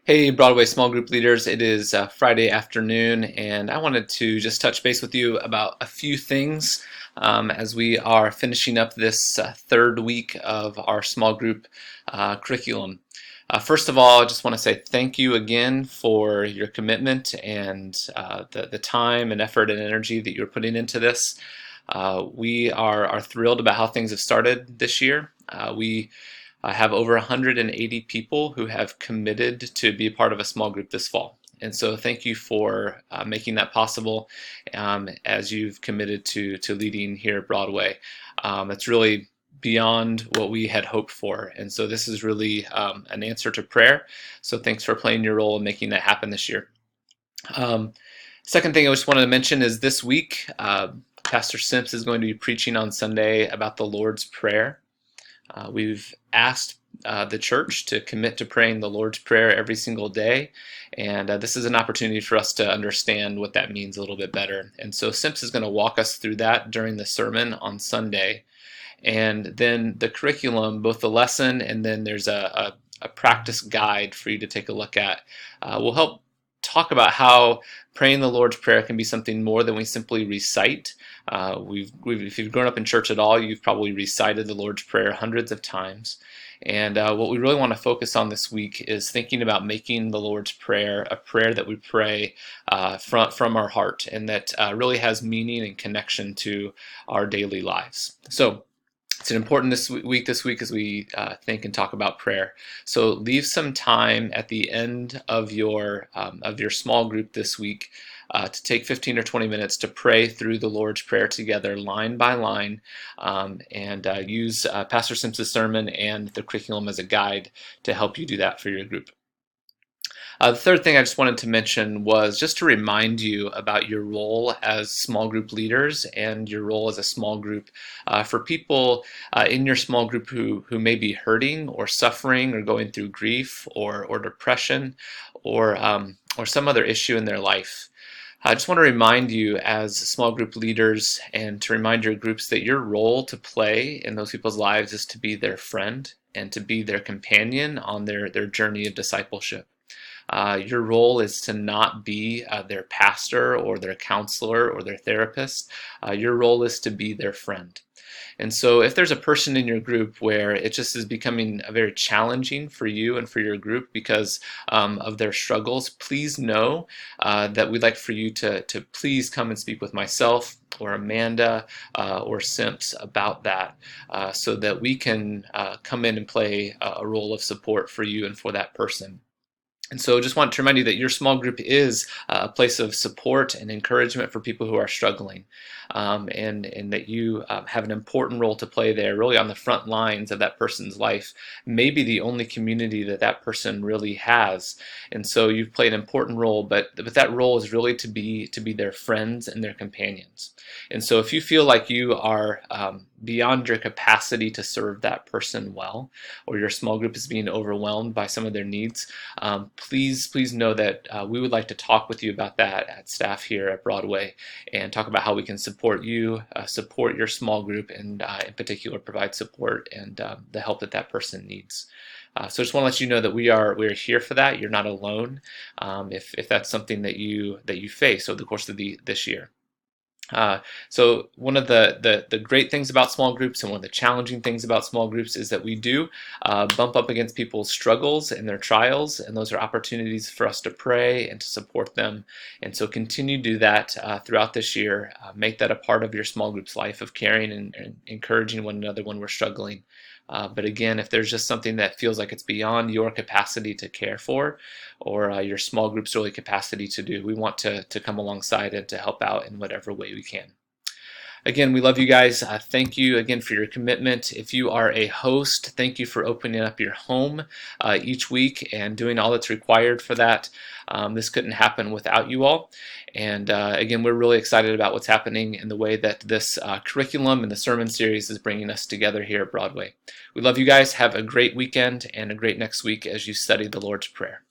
Hey, Broadway small group leaders. It is Friday afternoon, and I wanted to just touch base with you about a few things as we are finishing up this third week of our small group curriculum. First of all, I just want to say thank you again for your commitment and the time and effort and energy that you're putting into this. We are thrilled about how things have started this year. We have over 180 people who have committed to be a part of a small group this fall. And so thank you for making that possible as you've committed to leading here at Broadway. It's really beyond what we had hoped for. And so this is really an answer to prayer. So thanks for playing your role in making that happen this year. Um, Second thing I just wanted to mention is this week, Pastor Simps is going to be preaching on Sunday about the Lord's Prayer. We've asked the church to commit to praying the Lord's Prayer every single day, and this is an opportunity for us to understand what that means a little bit better. And so Simps is going to walk us through that during the sermon on Sunday. And then the curriculum, both the lesson and then there's a practice guide for you to take a look at, will help talk about how praying the Lord's Prayer can be something more than we simply recite. If you've grown up in church at all, you've probably recited the Lord's Prayer hundreds of times. And what we really want to focus on this week is thinking about making the Lord's Prayer a prayer that we pray from our heart and that really has meaning and connection to our daily lives. So it's an important this week as we think and talk about prayer. So leave some time at the end of your small group this week to take 15 or 20 minutes to pray through the Lord's Prayer together, line by line, and use Pastor Simpson's sermon and the curriculum as a guide to help you do that for your group. The third thing I just wanted to mention was just to remind you about your role as small group leaders and your role as a small group for people in your small group who may be hurting or suffering or going through grief or depression or some other issue in their life. I just want to remind you as small group leaders and to remind your groups that your role to play in those people's lives is to be their friend and to be their companion on their journey of discipleship. Your role is to not be their pastor or their counselor or their therapist. Your role is to be their friend. And so if there's a person in your group where it just is becoming very challenging for you and for your group because of their struggles, please know that we'd like for you to please come and speak with myself or Amanda or Simps about that so that we can come in and play a role of support for you and for that person. And so just want to remind you that your small group is a place of support and encouragement for people who are struggling, and that you have an important role to play there, really on the front lines of that person's life, maybe the only community that that person really has. And so you've played an important role, but that role is really to be their friends and their companions. And so if you feel like you are beyond your capacity to serve that person well, or your small group is being overwhelmed by some of their needs, please know that we would like to talk with you about that at staff here at Broadway and talk about how we can support you, support your small group, and in particular provide support and the help that that person needs. So I just want to let you know that we are here for that. You're not alone if that's something that you face over the course of this year. So one of the great things about small groups and one of the challenging things about small groups is that we do bump up against people's struggles and their trials, and those are opportunities for us to pray and to support them. And so continue to do that throughout this year. Make that a part of your small group's life of caring and encouraging one another when we're struggling. But again, if there's just something that feels like it's beyond your capacity to care for, or your small group's really capacity to do, we want to come alongside and to help out in whatever way we can. Again, we love you guys. Thank you again for your commitment. If you are a host, thank you for opening up your home each week and doing all that's required for that. This couldn't happen without you all. And again, we're really excited about what's happening in the way that this curriculum and the sermon series is bringing us together here at Broadway. We love you guys. Have a great weekend and a great next week as you study the Lord's Prayer.